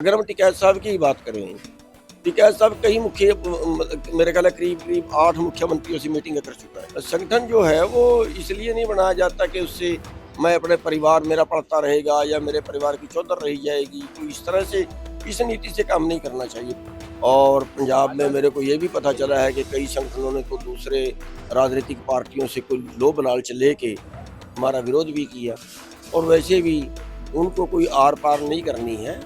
अगर हम टिकैत साहब की ही बात करें, टिकैत साहब कई मेरे ख्याल है करीब 8 मुख्यमंत्रियों से मीटिंग कर चुका है। संगठन जो है वो इसलिए नहीं बनाया जाता कि उससे मैं अपने परिवार मेरा पलता रहेगा या मेरे परिवार की चौधर रही जाएगी। तो इस तरह से इस नीति से काम नहीं करना चाहिए। और पंजाब में मेरे को ये भी पता चला है कि कई संगठनों ने तो दूसरे राजनीतिक पार्टियों से कोई लोभ लालच लेके हमारा विरोध भी किया। और वैसे भी उनको कोई आर पार नहीं करनी है।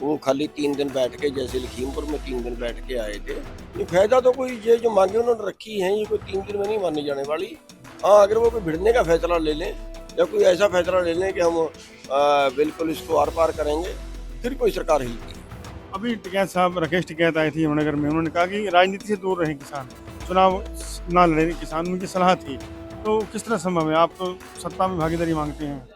वो खाली 3 दिन बैठ के, जैसे लखीमपुर में 3 दिन बैठ के आए थे। ये फायदा तो कोई ये जो मांगे उन्होंने रखी हैं, ये कोई 3 दिन में नहीं मानी जाने वाली। हाँ, अगर वो कोई भिड़ने का फैसला ले लें या कोई ऐसा फैसला ले लें कि हम बिल्कुल इसको आर पार करेंगे, फिर कोई सरकार हिलती है। अभी टिकैत साहब राकेश टिकैत आए थे यमुनानगर में। उन्होंने कहा कि राजनीति से दूर रहें किसान, चुनाव ना लड़े किसान, उनकी सलाह थी। तो किस तरह संभव है? आप तो सत्ता में भागीदारी मांगते हैं।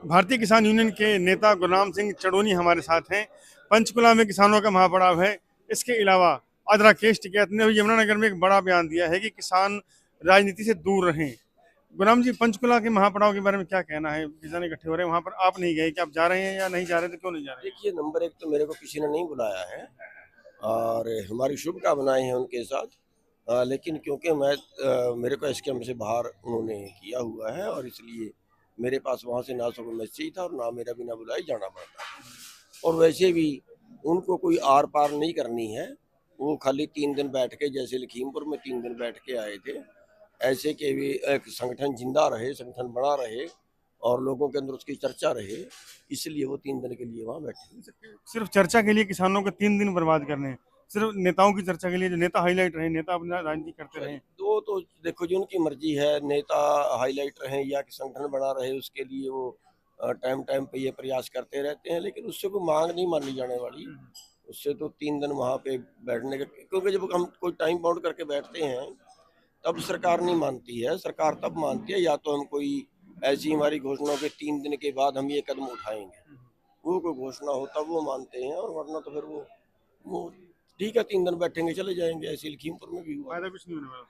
भारतीय किसान यूनियन के नेता गुरनाम सिंह चड़ोनी हमारे साथ हैं। पंचकुला में किसानों का महापड़ाव है। इसके अलावा आज राकेश टिकैत ने यमुनानगर में एक बड़ा बयान दिया है कि किसान राजनीति से दूर रहें। गुलाम जी, पंचकुला के महापड़ाव के बारे में क्या कहना है? किसान इकट्ठे हो रहे हैं वहाँ पर, आप नहीं गए, क्या आप जा रहे हैं या नहीं जा रहे? तो क्यों नहीं जा रहे? देखिए, नंबर 1 तो मेरे को किसी ने नहीं बुलाया है और हमारी शुभकामनाएं हैं उनके साथ। लेकिन क्योंकि मेरे को एसकेएम से बाहर उन्होंने किया हुआ है और इसलिए मेरे पास वहाँ से ना तो कोई मैसेज था और ना मेरा बिना बुलाए जाना पड़ता है। और वैसे भी उनको कोई आर पार नहीं करनी है। वो खाली 3 दिन बैठ के, जैसे लखीमपुर में 3 दिन बैठ के आए थे, ऐसे के भी एक संगठन जिंदा रहे, संगठन बड़ा रहे और लोगों के अंदर उसकी चर्चा रहे, इसलिए वो 3 दिन के लिए वहाँ बैठे। सिर्फ चर्चा के लिए किसानों के 3 दिन बर्बाद करने हैं? सिर्फ नेताओं की चर्चा के लिए, जो नेता हाईलाइट रहे, नेता अपना राजनीति करते रहे? दो तो देखो जी, उनकी मर्जी है, नेता हाईलाइट रहे या कि संगठन बना रहे, उसके लिए वो टाइम टाइम पे ये प्रयास करते रहते हैं, लेकिन उससे कोई मांग नहीं मानी जाने वाली। उससे तो 3 दिन वहाँ पे बैठने का, क्योंकि जब हम कोई टाइम बाउंड करके बैठते हैं तब सरकार नहीं मानती है। सरकार तब मानती है या तो हम कोई ऐसी हमारी घोषणा हो कि 3 दिन के बाद हम ये कदम उठाएंगे, वो कोई घोषणा हो तब वो मानते हैं, और वरना तो फिर वो ठीक है 3 दिन बैठेंगे चले जाएंगे। ऐसे लखीमपुर में भी हुआ। फायदा कुछ नहीं होने वाला।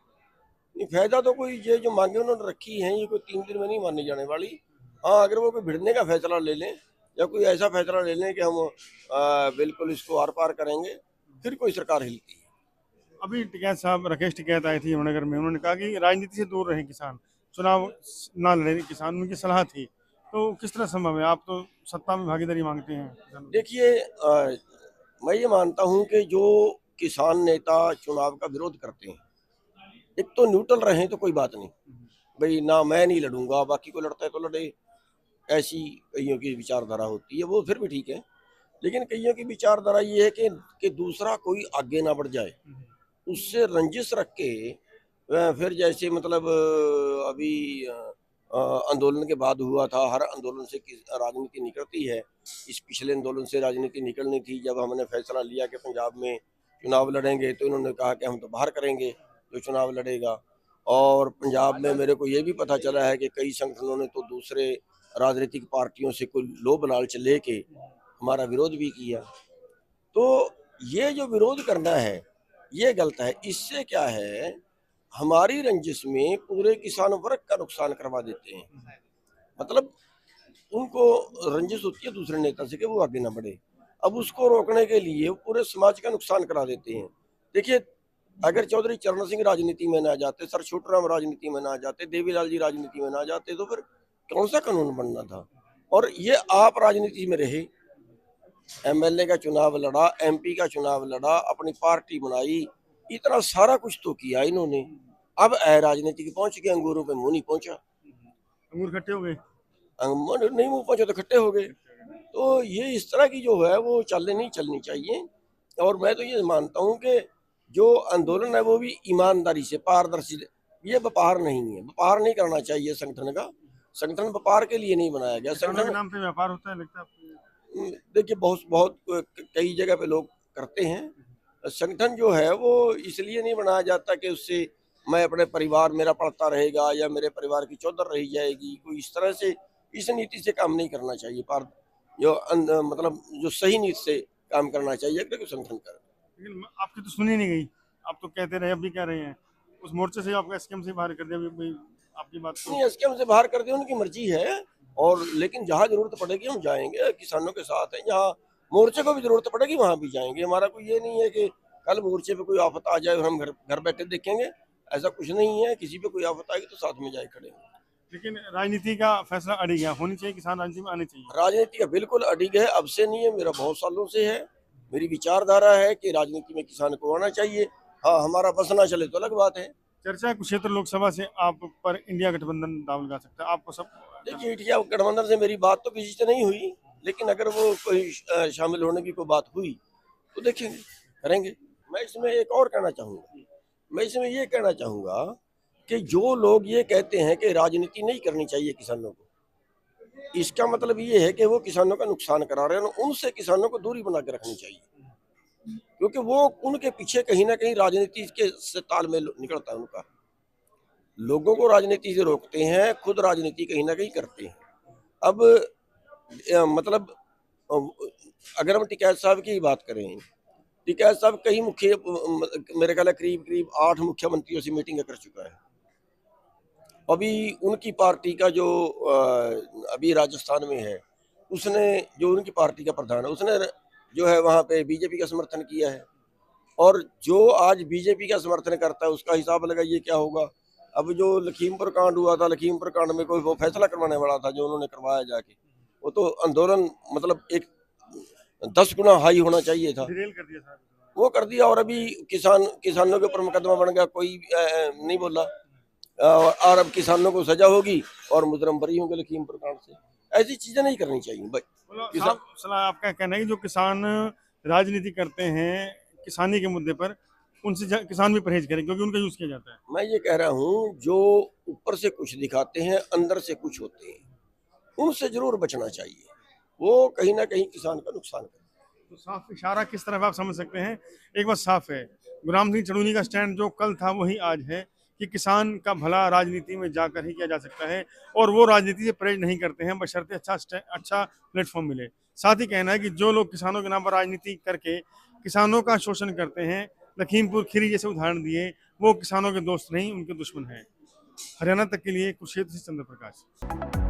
नहीं, फायदा तो कोई ये जो मांगे उन्होंने रखी हैं, ये कोई 3 दिन में नहीं मानी जाने वाली। हाँ, अगर वो कोई भिड़ने का फैसला ले लें या कोई ऐसा फैसला ले लें कि हम बिल्कुल इसको आर पार करेंगे, फिर कोई सरकार हिलती है। अभी टिकैत साहब राकेश टिकैत आए थे यमुनानगर में। उन्होंने कहा कि राजनीति से दूर रहें किसान, चुनाव ना लड़े किसान, उनकी सलाह थी। तो किस तरह संभव है? आप तो सत्ता में भागीदारी मांगते हैं। देखिए, मैं ये मानता हूँ कि जो किसान नेता चुनाव का विरोध करते हैं, एक तो न्यूट्रल रहें तो कोई बात नहीं। भाई ना मैं नहीं लड़ूंगा, बाकी कोई लड़ता है तो लड़े, ऐसी कईयों की विचारधारा होती है, वो फिर भी ठीक है। लेकिन कईयों की विचारधारा ये है कि दूसरा कोई आगे ना बढ़ जाए, उससे रंजिश रख के फिर जैसे मतलब अभी आंदोलन के बाद हुआ था, हर आंदोलन से राजनीति निकलती है। इस पिछले आंदोलन से राजनीति निकलनी थी, जब हमने फैसला लिया कि पंजाब में चुनाव लड़ेंगे, तो इन्होंने कहा कि हम तो बाहर करेंगे जो चुनाव लड़ेगा। और पंजाब में मेरे को ये भी पता चला है कि कई संगठनों ने तो दूसरे राजनीतिक पार्टियों से कोई लोभ लालच लेके हमारा विरोध भी किया। तो ये जो विरोध करना है ये गलत है। इससे क्या है, हमारी रंजिश में पूरे किसान वर्ग का नुकसान करवा देते हैं। मतलब उनको रंजिश होती है दूसरे नेता से कि वो आगे ना बढ़े, अब उसको रोकने के लिए पूरे समाज का नुकसान करा देते हैं। देखिए, अगर चौधरी चरण सिंह राजनीति में ना जाते, सर छोटूराम राजनीति में ना जाते, देवीलाल जी राजनीति में ना जाते, तो फिर कौन सा कानून बनना था? और ये आप राजनीति में रहे, एमएलए का चुनाव लड़ा, एमपी का चुनाव लड़ा, अपनी पार्टी बनाई, इतना सारा कुछ तो किया इन्होंने। अब राजनीति की पहुंच गए, अंगूरों पे मुंह नहीं पहुंचा। अंगूर खट्टे हो गए। नहीं मुंह पहुंचा तो खट्टे हो गए। तो ये इस तरह की जो है वो चालें नहीं चलनी चाहिए। और मैं तो ये मानता हूँ कि जो आंदोलन है वो भी ईमानदारी से, पारदर्शी, ये व्यापार नहीं है, व्यापार नहीं करना चाहिए संगठन का। संगठन व्यापार के लिए नहीं बनाया गया। किसानों के संगठन नाम पे व्यापार होता है, लगता है आपको? देखिए, बहुत बहुत कई जगह पे लोग करते हैं। संगठन जो है वो इसलिए नहीं बनाया जाता कि उससे मैं अपने परिवार मेरा पलता रहेगा या मेरे परिवार की चौधर रही जाएगी। कोई इस तरह से इस नीति से काम नहीं करना चाहिए। पर जो मतलब जो सही नीति से काम करना चाहिए कि संगठन कर। लेकिन आपकी तो सुनी नहीं गई। आप तो कहते रहे, अब भी कह रहे हैं। उस मोर्चे से आपका एसकेएम से बाहर कर दिया अभी आपकी बात तो। नहीं, एसकेएम से बाहर कर दे, उनकी मर्जी है। और लेकिन जहाँ जरूरत पड़ेगी हम जाएंगे, किसानों के साथ हैं। जहाँ मोर्चे को भी जरूरत पड़ेगी वहां भी जाएंगे। हमारा कोई ये नहीं है कि कल मोर्चे पे कोई आफत आ जाए और हम घर घर बैठे देखेंगे, ऐसा कुछ नहीं है। किसी पे कोई आफत आएगी तो साथ में जाए खड़े होंगे। लेकिन राजनीति का फैसला अड़ी गया, होनी चाहिए, किसान राजनीति में आने चाहिए। राजनीति का बिल्कुल अडिग है, अब से नहीं है, मेरा बहुत सालों से है। मेरी विचारधारा है कि राजनीति में किसान को आना चाहिए। हाँ, हमारा बस ना चले तो अलग बात है। चर्चा कुरुक्षेत्र लोकसभा से आप पर इंडिया गठबंधन दाव लगा सकता है, आपको सब देखिए, इंडिया गठबंधन से मेरी बात तो किसी से नहीं हुई, लेकिन अगर वो कोई शामिल होने की कोई बात हुई तो देखेंगे, करेंगे। मैं इसमें एक और कहना चाहूँगा, मैं इसमें ये कहना चाहूँगा कि जो लोग ये कहते हैं कि राजनीति नहीं करनी चाहिए किसानों को, इसका मतलब ये है कि वो किसानों का नुकसान करा रहे हैं। उनसे किसानों को दूरी बना के रखनी चाहिए, क्योंकि वो उनके पीछे कहीं ना कहीं राजनीति के से तालमेल निकलता है उनका। लोगों को राजनीति से रोकते हैं, खुद राजनीति कहीं ना कहीं करते हैं। अब मतलब अगर हम टिकैत साहब की बात करें, टिकैत साहब कई मेरे ख्याल करीब करीब 8 मुख्यमंत्रियों से मीटिंग कर चुका है। अभी उनकी पार्टी का जो अभी राजस्थान में है, उसने, जो उनकी पार्टी का प्रधान है, उसने जो है वहाँ पे बीजेपी का समर्थन किया है। और जो आज बीजेपी का समर्थन करता है उसका हिसाब लगाइए क्या होगा। अब जो लखीमपुर कांड हुआ था, लखीमपुर कांड में कोई वो फैसला करवाने वाला था जो उन्होंने करवाया जाके, वो तो आंदोलन मतलब एक 10 गुना हाई होना चाहिए था, डिरेल कर दिया साहब। वो कर दिया। और अभी किसानों के ऊपर मुकदमा बन गया, कोई नहीं बोला। और अब किसानों को सजा होगी और मुजरम बरी होंगे लखीमपुर कांड से। ऐसी चीजें नहीं करनी चाहिए भाई। सलाह आपका कहना है कि जो किसान राजनीति करते हैं किसानी के मुद्दे पर, उनसे किसान भी परहेज करें क्योंकि उनका यूज किया जाता है। मैं ये कह रहा हूँ, जो ऊपर से कुछ दिखाते हैं अंदर से कुछ होते हैं, उनसे जरूर बचना चाहिए। वो कहीं ना कहीं किसान का नुकसान करते हैं। तो साफ इशारा किस तरफ आप समझ सकते हैं? एक बात साफ है, गुलाम सिंह चड़ूनी का स्टैंड जो कल था वही आज है कि किसान का भला राजनीति में जाकर ही किया जा सकता है, और वो राजनीति से परहेज नहीं करते हैं बशर्ते अच्छा प्लेटफॉर्म मिले। साथ ही कहना है कि जो लोग किसानों के नाम पर राजनीति करके किसानों का शोषण करते हैं, लखीमपुर खीरी जैसे उदाहरण दिए, वो किसानों के दोस्त नहीं, उनके दुश्मन हैं। हरियाणा तक के लिए कुरुक्षेत्र से चंद्र प्रकाश।